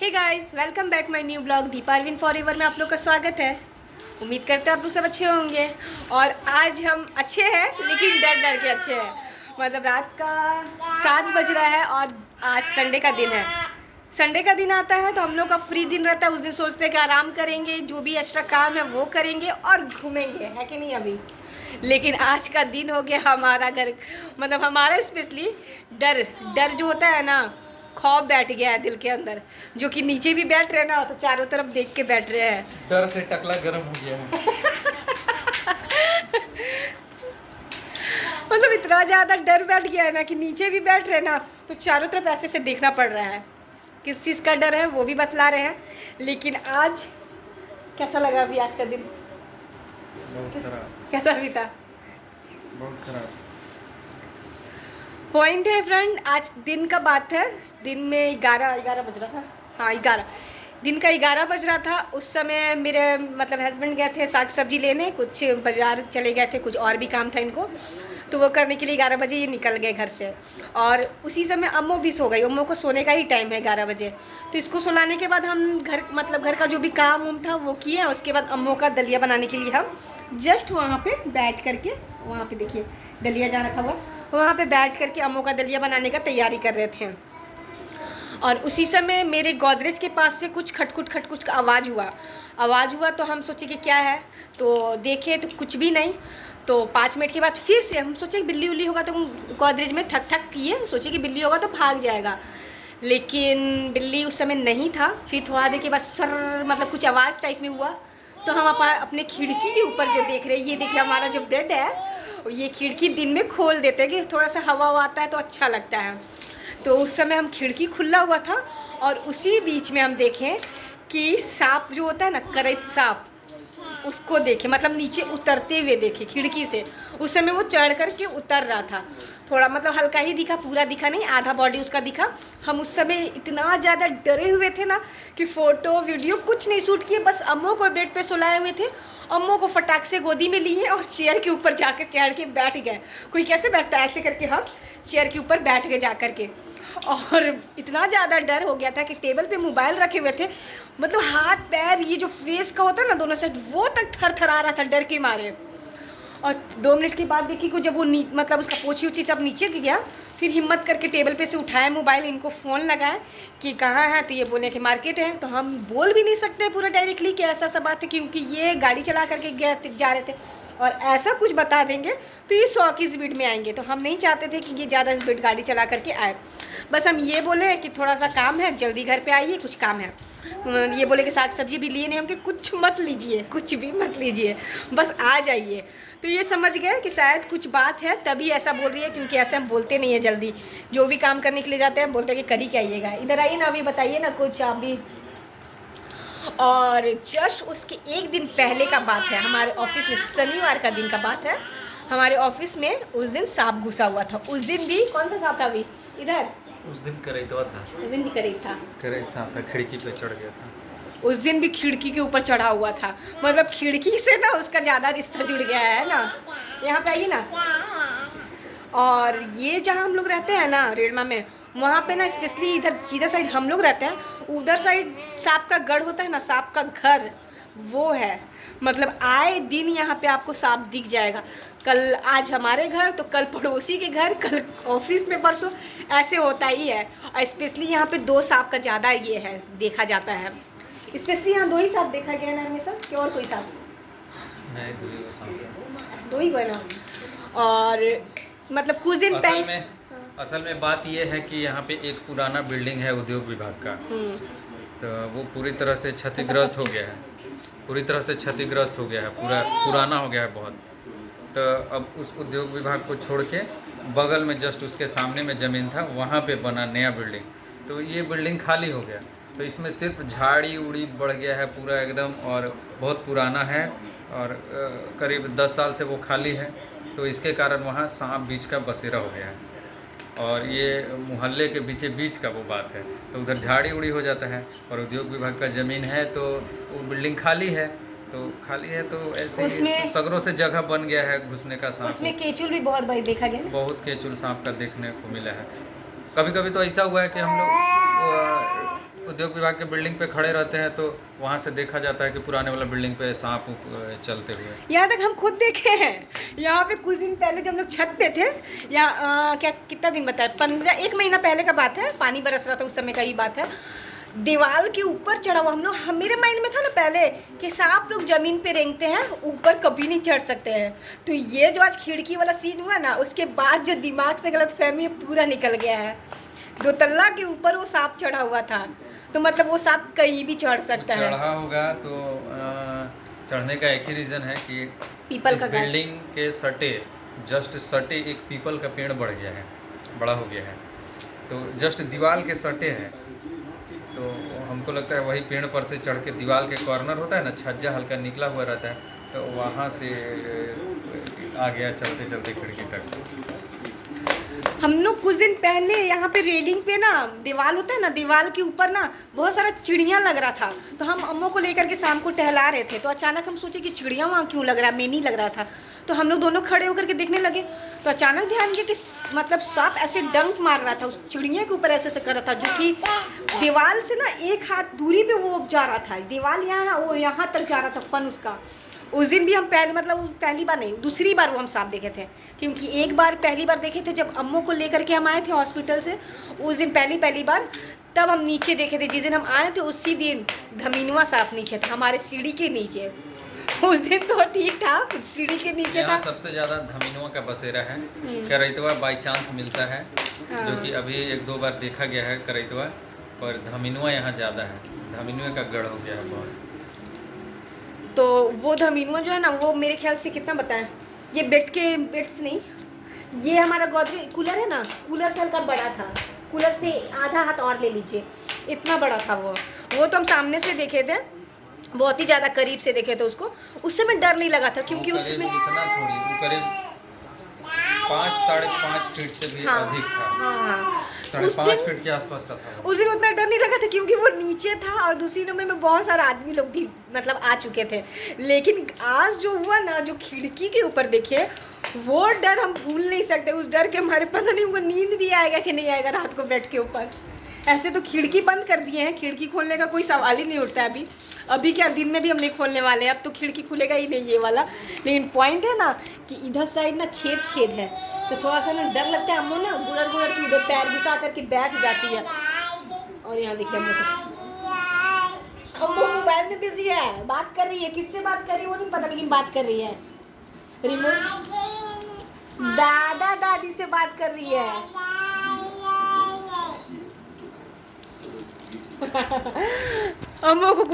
Hey guys, welcome back my new blog Deepa Arvind forever में आप लोग का स्वागत है। उम्मीद करते हैं आप लोग सब अच्छे होंगे। और आज हम अच्छे हैं लेकिन डर डर के अच्छे हैं। मतलब रात का 7 बज रहा है और आज संडे का दिन है। संडे का दिन आता है तो हम लोग का फ्री दिन रहता है। उस दिन सोचते हैं कि आराम करेंगे, जो भी एक्स्ट्रा काम है वो करेंगे और घूमेंगे, है कि नहीं अभी। लेकिन आज का दिन हो गया हमारा घर, मतलब हमारा स्पेशली डर डर जो होता है ना, खौफ बैठ गया है दिल के अंदर। जो कि नीचे भी बैठ रहे हैं ना तो चारों तरफ देख के बैठ रहे हैं। डर से टकला गर्म हो गया है। मतलब इतना ज़्यादा डर बैठ गया है ना कि नीचे भी बैठ रहे हैं ना तो चारों तरफ ऐसे से देखना पड़ रहा है। किस चीज़ का डर है वो भी बतला रहे हैं। लेकिन आज कैसा लगा अभी आज का दिन? बहुत खराब। कैसा भी था? बहुत खराब। पॉइंट है फ्रेंड, आज दिन का बात है। दिन में 11 बज रहा था। हाँ 11 दिन का 11 बज रहा था। उस समय मेरे मतलब हस्बैंड गए थे साग सब्जी लेने, कुछ बाज़ार चले गए थे, कुछ और भी काम था इनको, तो वो करने के लिए 11 बजे ये निकल गए घर से। और उसी समय अम्मू भी सो गई। अम्मू को सोने का ही टाइम है 11 बजे। तो इसको सुलाने के बाद हम घर का जो भी काम उम था वो किए। उसके बाद अम्मू का दलिया बनाने के लिए हम जस्ट वहाँ पर बैठ करके, वहाँ पर देखिए दलिया जहाँ रखा हुआ, वहाँ पे बैठ करके अम्मू का दलिया बनाने का तैयारी कर रहे थे। और उसी समय मेरे गोदरेज के पास से कुछ खटकुट का आवाज़ हुआ तो हम सोचे कि क्या है, तो देखे तो कुछ भी नहीं। तो 5 मिनट के बाद फिर से हम सोचे कि बिल्ली उल्ली होगा, तो गोदरेज में ठक ठक किए, सोचे कि बिल्ली होगा तो भाग जाएगा। लेकिन बिल्ली उस समय नहीं था। फिर थोड़ा देर के बाद सर मतलब कुछ आवाज़ टाइप में हुआ। तो हम अपने खिड़की के ऊपर जो देख रहे हैं, ये देखिए हमारा जो बेड है, ये खिड़की दिन में खोल देते हैं कि थोड़ा सा हवा आता है तो अच्छा लगता है। तो उस समय हम खिड़की खुला हुआ था और उसी बीच में हम देखें कि सांप जो होता है ना, करैत सांप, उसको देखे, मतलब नीचे उतरते हुए देखे खिड़की से। उस समय वो चढ़ कर के उतर रहा था। थोड़ा मतलब हल्का ही दिखा, पूरा दिखा नहीं, आधा बॉडी उसका दिखा। हम उस समय इतना ज़्यादा डरे हुए थे ना कि फ़ोटो वीडियो कुछ नहीं शूट किए, बस अम्मू को बेड पे सुलाए हुए थे। अम्मू को फटाक से गोदी में लिए और चेयर के ऊपर जाकर चढ़ के बैठ गए। कोई कैसे बैठता है, ऐसे करके हम चेयर के ऊपर बैठ गए जा कर के। और इतना ज़्यादा डर हो गया था कि टेबल पे मोबाइल रखे हुए थे, मतलब हाथ पैर ये जो फेस का होता है ना दोनों साइड, वो तक थर थर आ रहा था डर के मारे। और 2 मिनट के बाद देखी को जब वो मतलब उसका पोछी उछी सब नीचे गया, फिर हिम्मत करके टेबल पे से उठाया मोबाइल, इनको फ़ोन लगाया कि कहाँ है, तो ये बोले कि मार्केट है। तो हम बोल भी नहीं सकते पूरा डायरेक्टली कि ऐसा सब बात है, क्योंकि ये गाड़ी चला करके जा रहे थे और ऐसा कुछ बता देंगे तो ये 100 की स्पीड में आएंगे। तो हम नहीं चाहते थे कि ये ज़्यादा स्पीड गाड़ी चला करके आए। बस हम ये बोले कि थोड़ा सा काम है, जल्दी घर पे आइए, कुछ काम है। ये बोले कि साग सब्जी भी लिए नहीं, हम कि कुछ मत लीजिए, कुछ भी मत लीजिए, बस आ जाइए। तो ये समझ गए कि शायद कुछ बात है, तभी ऐसा बोल रही है, क्योंकि ऐसे हम बोलते नहीं है जल्दी। जो भी काम करने के लिए जाते हैं बोलते हैं कि कर ही के आइएगा, इधर आइए ना, अभी बताइए ना कुछ आप भी। और जस्ट उसके एक दिन पहले का बात है, हमारे ऑफिस में शनिवार का दिन का बात है, हमारे ऑफिस में उस दिन सांप घुसा हुआ था। उस दिन भी कौन सा सांप था अभी इधर? उस दिन करैतवा था। उस दिन भी करीब था, करैत सांप था, खिड़की पे चढ़ गया था। उस दिन भी खिड़की के ऊपर चढ़ा हुआ था। मतलब खिड़की से ना उसका ज़्यादा रिश्ता जुड़ गया है ना। यहाँ पे आइए ना। और ये जहाँ हम लोग रहते हैं ना रेड़मा में, वहाँ पे ना स्पेशली इधर जिधर साइड हम लोग रहते हैं, उधर साइड सांप का गढ़ होता है ना, सांप का घर वो है। मतलब आए दिन यहाँ पे आपको सांप दिख जाएगा। कल आज हमारे घर तो कल पड़ोसी के घर, कल ऑफिस में, परसों, ऐसे होता ही है। और स्पेशली यहाँ पे 2 सांप का ज़्यादा ये है, देखा जाता है। स्पेशली यहाँ 2 ही सांप देखा गया ना हमेशा, कि और कोई सांप नहीं, 2 ही हुआ ना। और मतलब कुछ दिन पहले असल में बात ये है कि यहाँ पे एक पुराना बिल्डिंग है उद्योग विभाग का, तो वो पूरी तरह से क्षतिग्रस्त हो गया है। पूरी तरह से क्षतिग्रस्त हो गया है, पूरा पुराना हो गया है बहुत। तो अब उस उद्योग विभाग को छोड़ के बगल में जस्ट उसके सामने में ज़मीन था, वहाँ पे बना नया बिल्डिंग। तो ये बिल्डिंग खाली हो गया, तो इसमें सिर्फ झाड़ी उड़ी बढ़ गया है पूरा एकदम, और बहुत पुराना है और करीब 10 साल से वो खाली है। तो इसके कारण वहाँ सांप बीच का बसेरा हो गया है और ये मोहल्ले के बीच का वो बात है। तो उधर झाड़ी उड़ी हो जाता है और उद्योग विभाग का ज़मीन है, तो वो बिल्डिंग खाली है, तो ऐसे ही सगरों से जगह बन गया है घुसने का सांप। उसमें केचुल भी बहुत बार देखा गया, बहुत केचुल सांप का देखने को मिला है। कभी कभी तो ऐसा हुआ है कि हम लोग उद्योग विभाग के बिल्डिंग पे खड़े रहते हैं तो वहाँ से देखा जाता है कि पुराने वाला बिल्डिंग पे सांप चलते हुए। यहाँ तक हम खुद देखे हैं। यहाँ पे कुछ दिन पहले जब हम लोग छत पे थे, या क्या कितना दिन बताया, 1 महीना पहले का बात है, पानी बरस रहा था उस समय का ही बात है। दीवार के ऊपर चढ़ा हुआ मेरे माइंड में था ना पहले कि सांप लोग ज़मीन पे रेंगते हैं, ऊपर कभी नहीं चढ़ सकते हैं। तो ये जो आज खिड़की वाला सीन हुआ ना, उसके बाद जो दिमाग से गलतफहमी पूरा निकल गया है। 2 तल्ला के ऊपर वो सांप चढ़ा हुआ था, तो मतलब वो सांप कहीं भी चढ़ सकता है। चढ़ा होगा तो चढ़ने का एक ही रीज़न है कि पीपल इस का बिल्डिंग के जस्ट सटे एक पीपल का पेड़ बढ़ गया है, बड़ा हो गया है, तो जस्ट दीवार के सटे है। तो हमको लगता है वही पेड़ पर से चढ़ के दीवार के कॉर्नर होता है ना, छज्जा हल्का निकला हुआ रहता है, तो वहाँ से आ गया चलते चलते खिड़की तक। हम लोग कुछ दिन पहले यहाँ पे रेलिंग पे ना दीवार होता है ना, दीवार के ऊपर ना बहुत सारा चिड़िया लग रहा था। तो हम अम्मों को लेकर के शाम को टहला रहे थे, तो अचानक हम सोचे कि चिड़िया वहाँ क्यों लग रहा है, मैनी लग रहा था। तो हम लोग दोनों खड़े होकर के देखने लगे, तो अचानक ध्यान दिया कि मतलब सांप ऐसे डंक मार रहा था उस चिड़िया के ऊपर, ऐसे कर रहा था, जो कि दीवार से ना 1 हाथ दूरी पे वो जा रहा था। दीवार यहाँ वो यहाँ तक जा रहा था फन उसका। उस दिन भी हम पहली बार नहीं, दूसरी बार वो हम सांप देखे थे, क्योंकि एक बार पहली बार देखे थे जब अम्मों को लेकर के हम आए थे हॉस्पिटल से, उस दिन पहली बार तब हम नीचे देखे थे। जिस दिन हम आए थे उसी दिन धमीनुआ सांप नीचे था, हमारे सीढ़ी के नीचे। उस दिन तो ठीक था, सीढ़ी के नीचे था। सबसे ज़्यादा धमीनुआ का बसेरा है। करैतवा बाई चांस मिलता है, हाँ। जो कि अभी 1-2 बार देखा गया है करैतवा, पर धमीनुआ यहाँ ज़्यादा है। धमीनुआ का गढ़ हो गया है बहुत। तो वो धमीनुआ जो है ना, वो मेरे ख्याल से कितना बताएं, ये बेड्स नहीं, ये हमारा गोदरेज कूलर है ना, कूलर से हल्का बड़ा था, कूलर से आधा हाथ और ले लीजिए, इतना बड़ा था वो। तो हम सामने से देखे थे, बहुत ही ज़्यादा करीब से देखे थे उसको। उस समय डर नहीं लगा था, क्योंकि उसमें इतना थोड़ी, वो करीब 5-5.5 फीट से भी अधिक था। हाँ, 5.5 फीट के आसपास का था। उस दिन उतना डर नहीं लगा था, क्योंकि वो नीचे था और दूसरी नंबर में बहुत सारे आदमी लोग भी मतलब आ चुके थे। लेकिन आज जो हुआ ना, जो खिड़की के ऊपर देखे, वो डर हम भूल नहीं सकते। उस डर के हमारे पता नहीं हमको नींद भी आएगा कि नहीं आएगा रात को बेड के ऊपर। ऐसे तो खिड़की बंद कर दिए हैं, खिड़की खोलने का कोई सवाल ही नहीं उठता है अभी क्या दिन में भी हम नहीं खोलने वाले हैं, अब तो खिड़की खुलेगा ही नहीं ये वाला। लेकिन पॉइंट है ना कि इधर साइड ना छेद है, तो थोड़ा सा ना डर लगता है। अम्मू ना गुड़र के इधर पैर घुसा करके बैठ जाती है। और यहाँ देखिए अम्मू मोबाइल में बिजी है, बात कर रही है। किससे बात कर रही है वो नहीं पता, लेकिन बात कर रही है। रिमोट दादा दादी से बात कर रही है। अम्मू को